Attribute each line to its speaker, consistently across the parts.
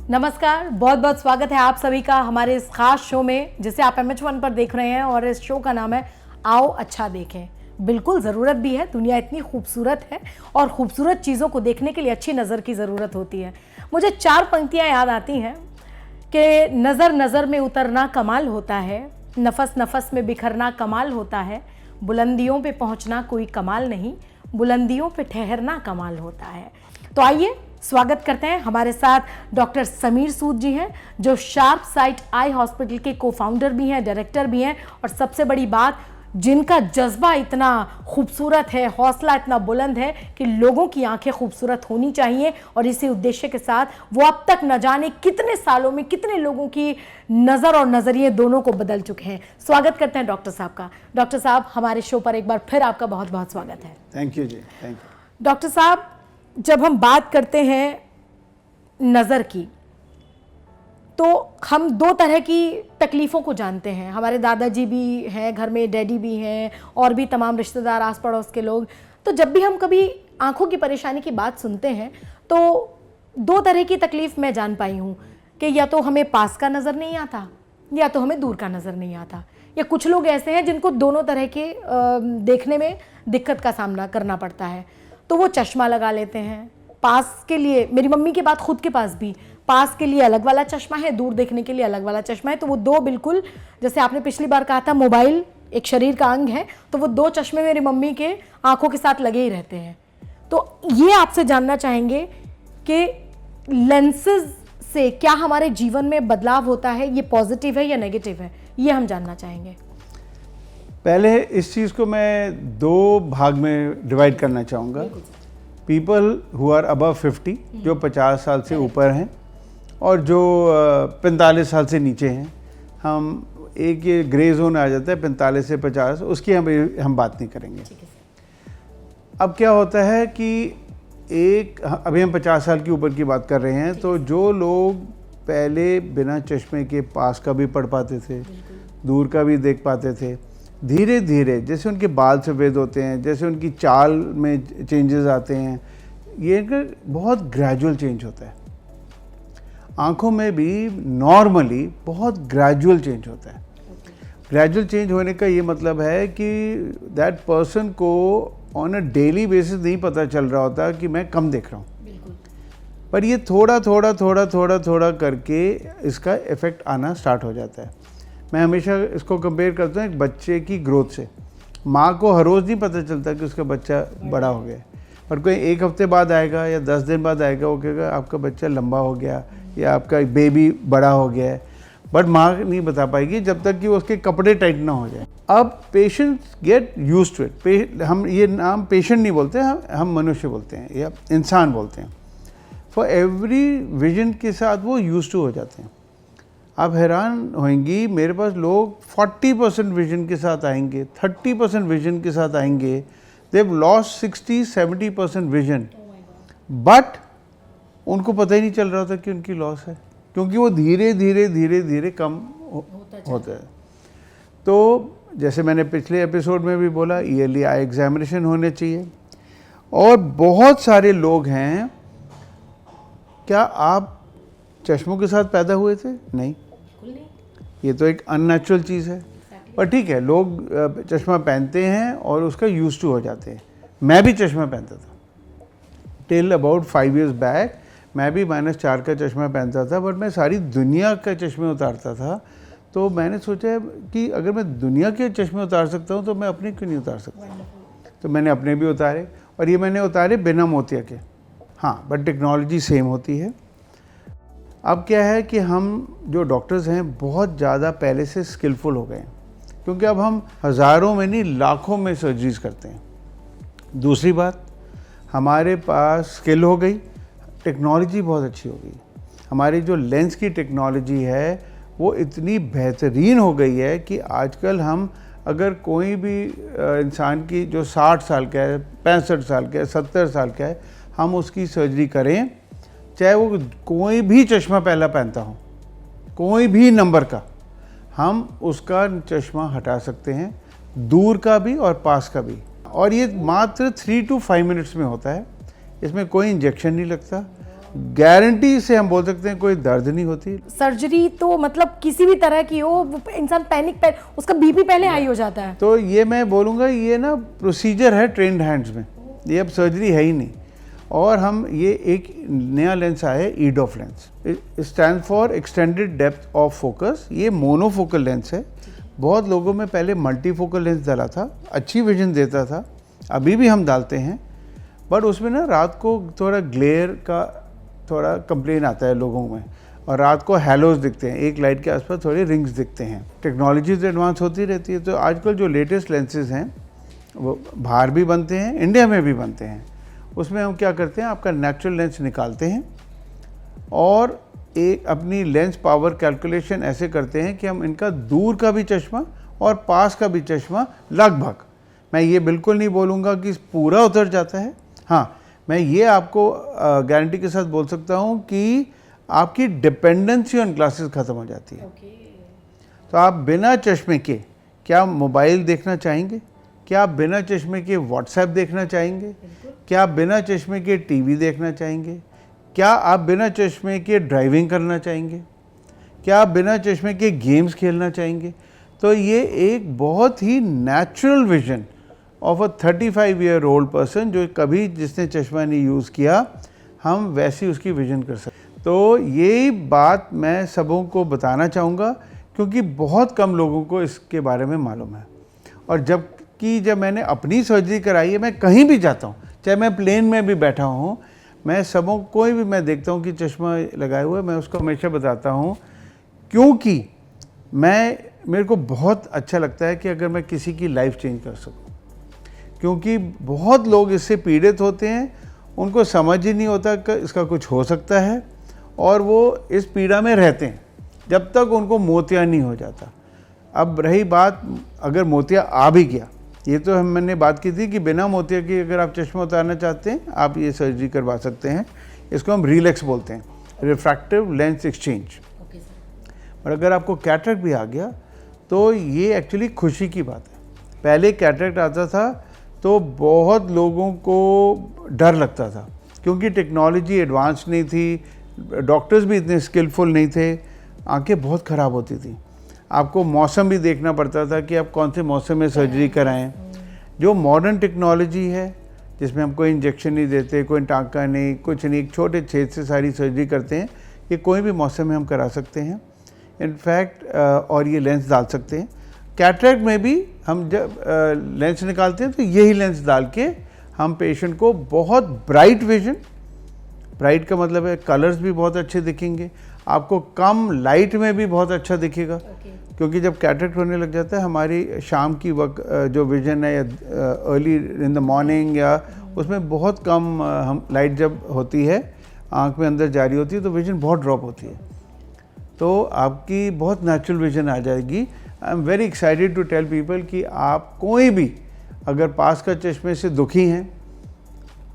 Speaker 1: नमस्कार, बहुत बहुत स्वागत है आप सभी का हमारे इस खास शो में जिसे आप MH1 पर देख रहे हैं और इस शो का नाम है आओ अच्छा देखें। बिल्कुल ज़रूरत भी है, दुनिया इतनी खूबसूरत है और खूबसूरत चीज़ों को देखने के लिए अच्छी नज़र की ज़रूरत होती है। मुझे 4 पंक्तियाँ याद आती हैं कि नज़र नज़र में उतरना कमाल होता है, नफस नफस में बिखरना कमाल होता है, बुलंदियों पे पहुँचना कोई कमाल नहीं, बुलंदियों पे ठहरना कमाल होता है। तो आइए स्वागत करते हैं, हमारे साथ डॉक्टर समीर सूद जी हैं जो शार्प साइट आई हॉस्पिटल के को-फाउंडर भी हैं, डायरेक्टर भी हैं और सबसे बड़ी बात जिनका जज्बा इतना खूबसूरत है, हौसला इतना बुलंद है कि लोगों की आंखें खूबसूरत होनी चाहिए और इसी उद्देश्य के साथ वो अब तक न जाने कितने सालों में कितने लोगों की नज़र और नज़रिए दोनों को बदल चुके हैं। स्वागत करते हैं डॉक्टर साहब का। डॉक्टर साहब, हमारे शो पर एक बार फिर आपका बहुत बहुत स्वागत है।
Speaker 2: Thank you ji, thank you.
Speaker 1: Doctor साहब, जब हम बात करते हैं नज़र की तो हम 2 तरह की तकलीफ़ों को जानते हैं। हमारे दादाजी भी हैं घर में, डैडी भी हैं और भी तमाम रिश्तेदार आस पड़ोस के लोग। तो जब भी हम कभी आंखों की परेशानी की बात सुनते हैं तो 2 तरह की तकलीफ़ मैं जान पाई हूँ कि या तो हमें पास का नज़र नहीं आता या तो हमें दूर का नज़र नहीं आता, या कुछ लोग ऐसे हैं जिनको दोनों तरह के देखने में दिक्कत का सामना करना पड़ता है तो वो चश्मा लगा लेते हैं। पास के लिए, मेरी मम्मी के बाद खुद के पास भी पास के लिए अलग वाला चश्मा है, दूर देखने के लिए अलग वाला चश्मा है। तो वो 2 बिल्कुल, जैसे आपने पिछली बार कहा था मोबाइल एक शरीर का अंग है, तो वो 2 चश्मे मेरी मम्मी के आंखों के साथ लगे ही रहते हैं। तो ये आपसे जानना चाहेंगे कि लेंसेज से क्या हमारे जीवन में बदलाव होता है, ये पॉजिटिव है या नेगेटिव है, ये हम जानना चाहेंगे।
Speaker 2: पहले इस चीज़ को मैं 2 भाग में डिवाइड करना चाहूँगा। पीपल हु आर अबव 50, जो 50 साल से ऊपर हैं, और जो 45 साल से नीचे हैं। हम एक ये ग्रे जोन आ जाता है 45 से 50, उसकी हम बात नहीं करेंगे। अब क्या होता है कि अभी हम 50 साल के ऊपर की बात कर रहे हैं, तो जो लोग पहले बिना चश्मे के पास का भी पढ़ पाते थे, दूर का भी देख पाते थे, धीरे धीरे जैसे उनके बाल सफ़ेद होते हैं, जैसे उनकी चाल में चेंजेस आते हैं, ये बहुत ग्रेजुअल चेंज होता है। आँखों में भी नॉर्मली बहुत ग्रेजुअल चेंज होता है। ग्रेजुअल चेंज होने का ये मतलब है कि दैट पर्सन को ऑन अ डेली बेसिस नहीं पता चल रहा होता कि मैं कम देख रहा हूँ, पर ये थोड़ा थोड़ा थोड़ा थोड़ा थोड़ा करके इसका इफ़ेक्ट आना स्टार्ट हो जाता है। मैं हमेशा इसको कंपेयर करता हूँ एक बच्चे की ग्रोथ से। माँ को हर रोज़ नहीं पता चलता कि उसका बच्चा बड़ा हो गया, पर कोई 1 हफ्ते बाद आएगा या 10 दिन बाद आएगा, वो कहेगा आपका बच्चा लंबा हो गया या आपका बेबी बड़ा हो गया है, बट माँ नहीं बता पाएगी जब तक कि उसके कपड़े टाइट ना हो जाए। अब patients get used to it. हम ये नाम पेशेंट नहीं बोलते, हम मनुष्य बोलते हैं या इंसान बोलते हैं। फॉर एवरी विजन के साथ वो यूज्ड टू हो जाते हैं। आप हैरान होंगी, मेरे पास लोग 40% विजन के साथ आएंगे, 30% विजन के साथ आएंगे, they have lost 60-70% vision, but उनको पता ही नहीं चल रहा था कि उनकी लॉस है, क्योंकि वो धीरे धीरे धीरे धीरे कम होता है। तो जैसे मैंने पिछले एपिसोड में भी बोला, ईयरली आई एग्जामिनेशन होने चाहिए। और बहुत सारे लोग हैं, क्या आप चश्मों के साथ पैदा हुए थे? नहीं, ये तो एक अननेचुरल चीज़ है, पर ठीक है, लोग चश्मा पहनते हैं और उसका यूज टू हो जाते हैं। मैं भी चश्मा पहनता था टिल अबाउट 5 years बैक, मैं भी -4 का चश्मा पहनता था, बट मैं सारी दुनिया का चश्मे उतारता था। तो मैंने सोचा कि अगर मैं दुनिया के चश्मे उतार सकता हूँ तो मैं अपने क्यों नहीं उतार सकता। तो मैंने अपने भी उतारे, और ये मैंने उतारे बिना मोतिया के। हाँ, बट टेक्नोलॉजी सेम होती है। अब क्या है कि हम जो डॉक्टर्स हैं बहुत ज़्यादा पहले से स्किलफुल हो गए हैं, क्योंकि अब हम हज़ारों में नहीं लाखों में सर्जरीज करते हैं। दूसरी बात, हमारे पास स्किल हो गई, टेक्नोलॉजी बहुत अच्छी हो गई। हमारी जो लेंस की टेक्नोलॉजी है वो इतनी बेहतरीन हो गई है कि आजकल हम अगर कोई भी इंसान की जो 60 साल का है, 65 साल का है, 70 साल का है, हम उसकी सर्जरी करें, चाहे वो कोई भी चश्मा पहला पहनता हो, कोई भी नंबर का, हम उसका चश्मा हटा सकते हैं, दूर का भी और पास का भी। और ये मात्र 3 to 5 मिनट्स में होता है। इसमें कोई इंजेक्शन नहीं लगता, गारंटी से हम बोल सकते हैं कोई दर्द नहीं होती।
Speaker 1: सर्जरी तो मतलब किसी भी तरह की हो, वो इंसान उसका बीपी पहले हाई हो जाता है।
Speaker 2: तो ये मैं बोलूँगा ये ना प्रोसीजर है ट्रेंड हैंड्स में, ये अब सर्जरी है ही नहीं। और हम ये एक नया लेंस आया है EDOF lens, stand for extended depth of focus. ये मोनोफोकल लेंस है। बहुत लोगों में पहले मल्टीफोकल लेंस डाला था, अच्छी विजन देता था, अभी भी हम डालते हैं, बट उसमें ना रात को थोड़ा ग्लेयर का थोड़ा कंप्लेन आता है लोगों में, और रात को हैलोज दिखते हैं, एक लाइट के आसपास थोड़े रिंग्स दिखते हैं। टेक्नोलॉजी तो एडवांस होती रहती है, तो आजकल जो लेटेस्ट लेंसेज हैं वो बाहर भी बनते हैं, इंडिया में भी बनते हैं। उसमें हम क्या करते हैं, आपका नेचुरल लेंस निकालते हैं और एक अपनी लेंस पावर कैलकुलेशन ऐसे करते हैं कि हम इनका दूर का भी चश्मा और पास का भी चश्मा लगभग, मैं ये बिल्कुल नहीं बोलूँगा कि पूरा उतर जाता है, हाँ मैं ये आपको गारंटी के साथ बोल सकता हूँ कि आपकी डिपेंडेंसी ऑन ग्लासेस ख़त्म हो जाती है। तो आप बिना चश्मे के क्या मोबाइल देखना चाहेंगे? क्या आप बिना चश्मे के व्हाट्सएप देखना चाहेंगे? क्या आप बिना चश्मे के टीवी देखना चाहेंगे? क्या आप बिना चश्मे के ड्राइविंग करना चाहेंगे? क्या आप बिना चश्मे के गेम्स खेलना चाहेंगे? तो ये एक बहुत ही natural vision of a 35 year old person, जो कभी जिसने चश्मा नहीं यूज़ किया, हम वैसी उसकी विजन कर सकते। तो ये बात मैं सबों को बताना चाहूँगा, क्योंकि बहुत कम लोगों को इसके बारे में मालूम है। और जब मैंने अपनी सर्जरी कराई है, मैं कहीं भी जाता हूँ, चाहे मैं प्लेन में भी बैठा हूँ, मैं सबों कोई भी मैं देखता हूँ कि चश्मा लगाए हुए, मैं उसको हमेशा बताता हूँ, क्योंकि मेरे को बहुत अच्छा लगता है कि अगर मैं किसी की लाइफ चेंज कर सकूँ। क्योंकि बहुत लोग इससे पीड़ित होते हैं, उनको समझ ही नहीं होता कि इसका कुछ हो सकता है, और वो इस पीड़ा में रहते हैं जब तक उनको मोतिया नहीं हो जाता। अब रही बात, अगर मोतिया आ भी गया, ये तो मैंने बात की थी कि बिना मोतिया के अगर आप चश्मा उतारना चाहते हैं, आप ये सर्जरी करवा सकते हैं। इसको हम रिलैक्स बोलते हैं, रिफ्रैक्टिव लेंस एक्सचेंज। और अगर आपको कैटरेक्ट भी आ गया तो ये एक्चुअली खुशी की बात है। पहले कैटरेक्ट आता था तो बहुत लोगों को डर लगता था, क्योंकि टेक्नोलॉजी एडवांस नहीं थी, डॉक्टर्स भी इतने स्किलफुल नहीं थे, आंखें बहुत ख़राब होती थी। आपको मौसम भी देखना पड़ता था कि आप कौन से मौसम में सर्जरी कराएं। जो मॉडर्न टेक्नोलॉजी है, जिसमें हम कोई इंजेक्शन नहीं देते, कोई टाँका नहीं, कुछ नहीं, एक छोटे छेद से सारी सर्जरी करते हैं, ये कोई भी मौसम में हम करा सकते हैं इनफैक्ट, और ये लेंस डाल सकते हैं। कैटरेक्ट में भी हम जब लेंस निकालते हैं तो यही लेंस डाल के हम पेशेंट को बहुत ब्राइट विजन, ब्राइट का मतलब है कलर्स भी बहुत अच्छे दिखेंगे, आपको कम लाइट में भी बहुत अच्छा दिखेगा। क्योंकि जब कैटरेक्ट होने लग जाता है, हमारी शाम की वक्त जो विजन है, या अर्ली इन द मॉर्निंग, या उसमें बहुत कम हम लाइट जब होती है, आँख में अंदर जा रही होती है, तो विजन बहुत ड्रॉप होती है। तो आपकी बहुत नेचुरल विजन आ जाएगी। I am very excited to tell people कि आप कोई भी अगर पास का चश्मे से दुखी हैं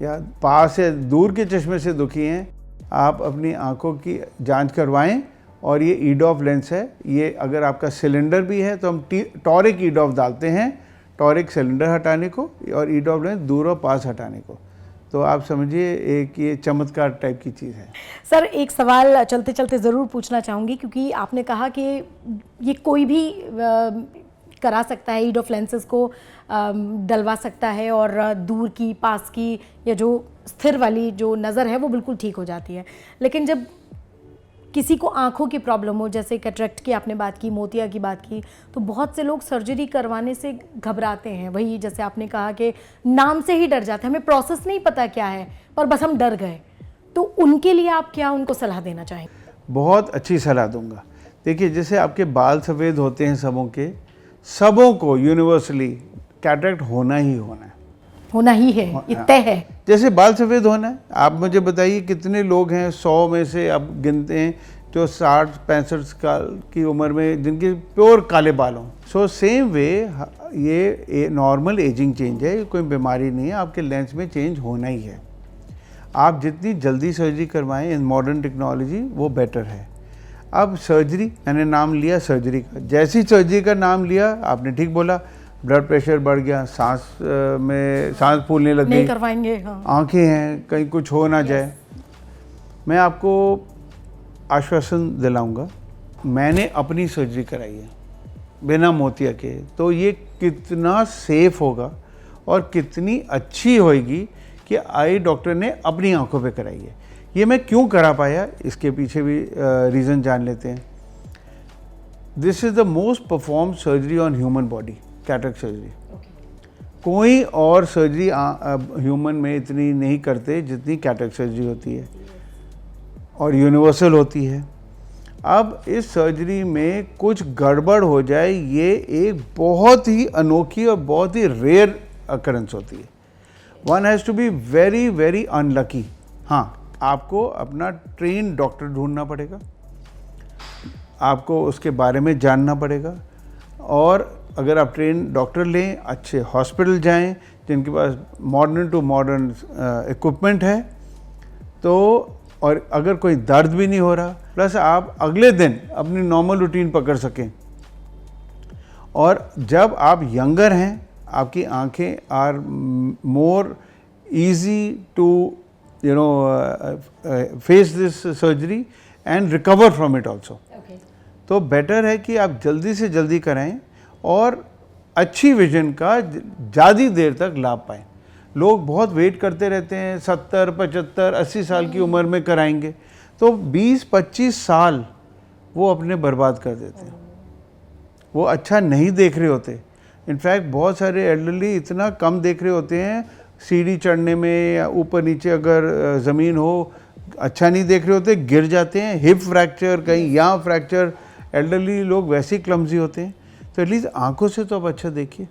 Speaker 2: या पास या दूर के चश्मे से दुखी हैं, आप अपनी आंखों की जांच करवाएं। और ये EDOF लेंस है, ये अगर आपका सिलेंडर भी है तो हम टॉरिक EDOF डालते हैं, टॉरिक सिलेंडर हटाने को, और EDOF लेंस दूर और पास हटाने को। तो आप समझिए एक ये चमत्कार टाइप की चीज़ है।
Speaker 1: सर, एक सवाल चलते चलते ज़रूर पूछना चाहूँगी, क्योंकि आपने कहा कि ये कोई भी करा सकता है, EDOF लेंसेज को डलवा सकता है, और दूर की, पास की, या जो स्थिर वाली जो नज़र है वो बिल्कुल ठीक हो जाती है। लेकिन जब किसी को आंखों की प्रॉब्लम हो, जैसे कैटरेक्ट की आपने बात की, मोतिया की बात की, तो बहुत से लोग सर्जरी करवाने से घबराते हैं। वही जैसे आपने कहा कि नाम से ही डर जाते हैं, हमें प्रोसेस नहीं पता क्या है, पर बस हम डर गए। तो उनके लिए आप क्या उनको सलाह देना चाहेंगे?
Speaker 2: बहुत अच्छी सलाह दूंगा। देखिए, जैसे आपके बाल सफ़ेद होते हैं सबों को यूनिवर्सली कैटरेक्ट होना ही होना है,
Speaker 1: होना ही है, ये तय है।
Speaker 2: जैसे बाल सफ़ेद होना है। आप मुझे बताइए कितने लोग हैं 100 में से आप गिनते हैं जो 60-65 साल की उम्र में जिनके प्योर काले बाल हों। सो सेम वे ये नॉर्मल एजिंग चेंज है, कोई बीमारी नहीं है, आपके लेंस में चेंज होना ही है। आप जितनी जल्दी सर्जरी करवाएं इन मॉडर्न टेक्नोलॉजी, वो बेटर है। अब सर्जरी, मैंने नाम लिया सर्जरी का, जैसी सर्जरी का नाम लिया आपने ठीक बोला, ब्लड प्रेशर बढ़ गया, सांस फूलने लग गई,
Speaker 1: नहीं करवाएंगे, हाँ।
Speaker 2: आंखें हैं, कहीं कुछ हो ना जाए। मैं आपको आश्वासन दिलाऊंगा, मैंने अपनी सर्जरी कराई है बिना मोतिया के, तो ये कितना सेफ होगा और कितनी अच्छी होएगी कि आई डॉक्टर ने अपनी आंखों पे कराई है। ये मैं क्यों करा पाया, इसके पीछे भी रीज़न जान लेते हैं। This is the most perform surgery on human body, cataract surgery. कोई और सर्जरी ह्यूमन में इतनी नहीं करते जितनी कैटरेक्ट सर्जरी होती है, और यूनिवर्सल होती है। अब इस सर्जरी में कुछ गड़बड़ हो जाए, ये एक बहुत ही अनोखी और बहुत ही रेयर अकरेंस होती है। One has to be very very unlucky. हाँ, आपको अपना ट्रेन डॉक्टर ढूंढना पड़ेगा, आपको उसके बारे में जानना पड़ेगा, और अगर आप ट्रेन डॉक्टर लें, अच्छे हॉस्पिटल जाएं जिनके पास मॉडर्न टू मॉडर्न इक्विपमेंट है, तो और अगर कोई दर्द भी नहीं हो रहा, प्लस आप अगले दिन अपनी नॉर्मल रूटीन पकड़ सकें। और जब आप यंगर हैं, आपकी आंखें are more easy to face this surgery and recover from it also. तो बेटर है कि आप जल्दी से जल्दी कराएं और अच्छी विजन का ज़्यादा देर तक लाभ पाएं। लोग बहुत वेट करते रहते हैं, 70, 75, 80 साल की उम्र में कराएंगे, तो 20-25 साल वो अपने बर्बाद कर देते हैं। वो अच्छा नहीं देख रहे होते। इनफैक्ट बहुत सारे एल्डरली इतना कम देख रहे होते हैं, सीढ़ी चढ़ने में या ऊपर नीचे अगर ज़मीन हो, अच्छा नहीं देख रहे होते, गिर जाते हैं, हिप फ्रैक्चर, कहीं यहाँ फ्रैक्चर। एल्डरली लोग वैसे ही क्लमजी होते हैं। तो एटलीस्ट आंखों से तो आप अच्छा देखिए।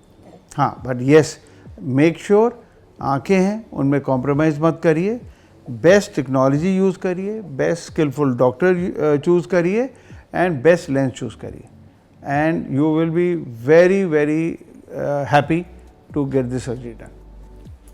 Speaker 2: हाँ, बट येस, मेक श्योर आंखें हैं उनमें कॉम्प्रोमाइज़ मत करिए, बेस्ट टेक्नोलॉजी यूज़ करिए, बेस्ट स्किलफुल डॉक्टर चूज़ करिए, एंड बेस्ट लेंस चूज़ करिए, and you will be very very happy to get this surgery done.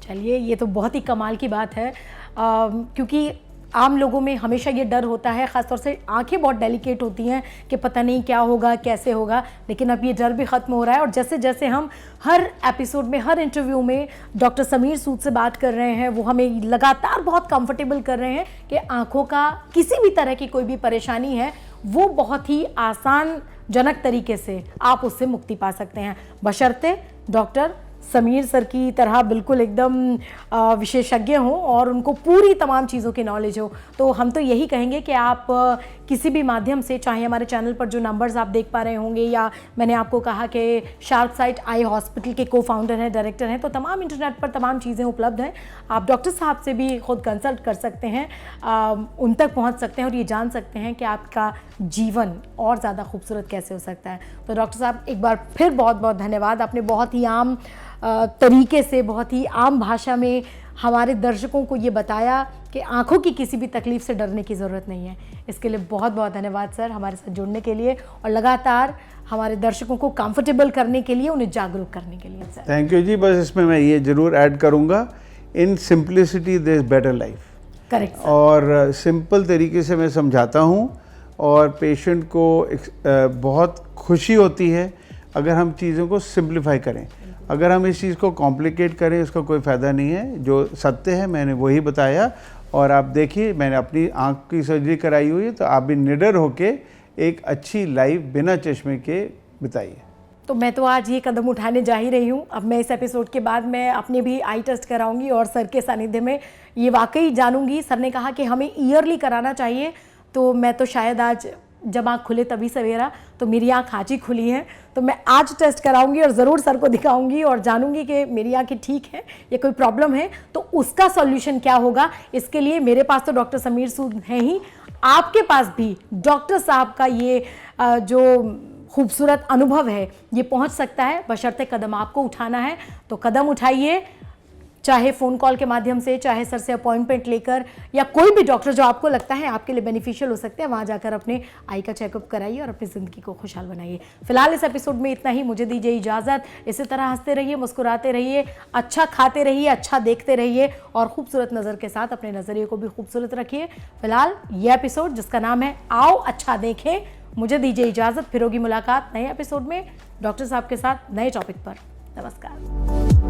Speaker 1: चलिए, ये तो बहुत ही कमाल की बात है, क्योंकि आम लोगों में हमेशा ये डर होता है, ख़ासतौर से आंखें बहुत डेलिकेट होती हैं कि पता नहीं क्या होगा, कैसे होगा। लेकिन अब ये डर भी ख़त्म हो रहा है, और जैसे जैसे हम हर एपिसोड में, हर इंटरव्यू में डॉक्टर समीर सूद से बात कर रहे हैं, वो हमें लगातार बहुत कंफर्टेबल कर रहे हैं कि आंखों का किसी भी तरह की कोई भी परेशानी है, वो बहुत ही आसान जनक तरीके से आप उससे मुक्ति पा सकते हैं, बशर्ते डॉक्टर समीर सर की तरह बिल्कुल एकदम विशेषज्ञ हों और उनको पूरी तमाम चीज़ों की नॉलेज हो। तो हम तो यही कहेंगे कि आप किसी भी माध्यम से, चाहे हमारे चैनल पर जो नंबर्स आप देख पा रहे होंगे, या मैंने आपको कहा कि शार्प साइट आई हॉस्पिटल के को-फाउंडर हैं, डायरेक्टर हैं, तो तमाम इंटरनेट पर तमाम चीज़ें उपलब्ध हैं। आप डॉक्टर साहब से भी खुद कंसल्ट कर सकते हैं, उन तक पहुँच सकते हैं और ये जान सकते हैं कि आपका जीवन और ज़्यादा खूबसूरत कैसे हो सकता है। तो डॉक्टर साहब, एक बार फिर बहुत बहुत धन्यवाद। आपने बहुत ही आम तरीके से, बहुत ही आम भाषा में हमारे दर्शकों को ये बताया कि आंखों की किसी भी तकलीफ से डरने की ज़रूरत नहीं है। इसके लिए बहुत बहुत धन्यवाद सर, हमारे साथ जुड़ने के लिए और लगातार हमारे दर्शकों को कंफर्टेबल करने के लिए, उन्हें जागरूक करने के लिए सर।
Speaker 2: थैंक यू जी। बस इसमें मैं ये ज़रूर ऐड करूँगा, in simplicity there is better life.
Speaker 1: Correct.
Speaker 2: और सिंपल तरीके से मैं समझाता हूँ, और पेशेंट को बहुत खुशी होती है अगर हम चीज़ों को सिंप्लीफाई करें। अगर हम इस चीज़ को कॉम्प्लिकेट करें, उसका कोई फ़ायदा नहीं है। जो सत्य है मैंने वही बताया, और आप देखिए, मैंने अपनी आँख की सर्जरी कराई हुई है, तो आप भी निडर होके एक अच्छी लाइफ बिना चश्मे के बिताइए।
Speaker 1: तो मैं तो आज ये कदम उठाने जा ही रही हूँ। अब मैं इस एपिसोड के बाद मैं अपने भी आई टेस्ट कराऊंगी और सर के सानिध्य में ये वाकई जानूंगी। सर ने कहा कि हमें ईयरली कराना चाहिए, तो मैं तो शायद आज जब आँख खुले तभी सवेरा, तो मेरी आँख आज ही खुली है, तो मैं आज टेस्ट कराऊंगी और ज़रूर सर को दिखाऊंगी और जानूंगी कि मेरी आँखें ठीक है या कोई प्रॉब्लम है, तो उसका सॉल्यूशन क्या होगा। इसके लिए मेरे पास तो डॉक्टर समीर सूद हैं ही, आपके पास भी डॉक्टर साहब का ये जो खूबसूरत अनुभव है ये पहुंच सकता है, बशर्ते कदम आपको उठाना है। तो कदम उठाइए, चाहे फ़ोन कॉल के माध्यम से, चाहे सर से अपॉइंटमेंट लेकर, या कोई भी डॉक्टर जो आपको लगता है आपके लिए बेनिफिशियल हो सकते हैं, वहाँ जाकर अपने आई का चेकअप कराइए और अपनी ज़िंदगी को खुशहाल बनाइए। फिलहाल इस एपिसोड में इतना ही, मुझे दीजिए इजाज़त। इसी तरह हंसते रहिए, मुस्कुराते रहिए, अच्छा खाते रहिए, अच्छा देखते रहिए, और खूबसूरत नज़र के साथ अपने नज़रिए को भी खूबसूरत रखिए। फिलहाल ये एपिसोड जिसका नाम है आओ अच्छा देखें, मुझे दीजिए इजाज़त। फिर होगी मुलाकात नए एपिसोड में डॉक्टर साहब के साथ, नए टॉपिक पर। नमस्कार।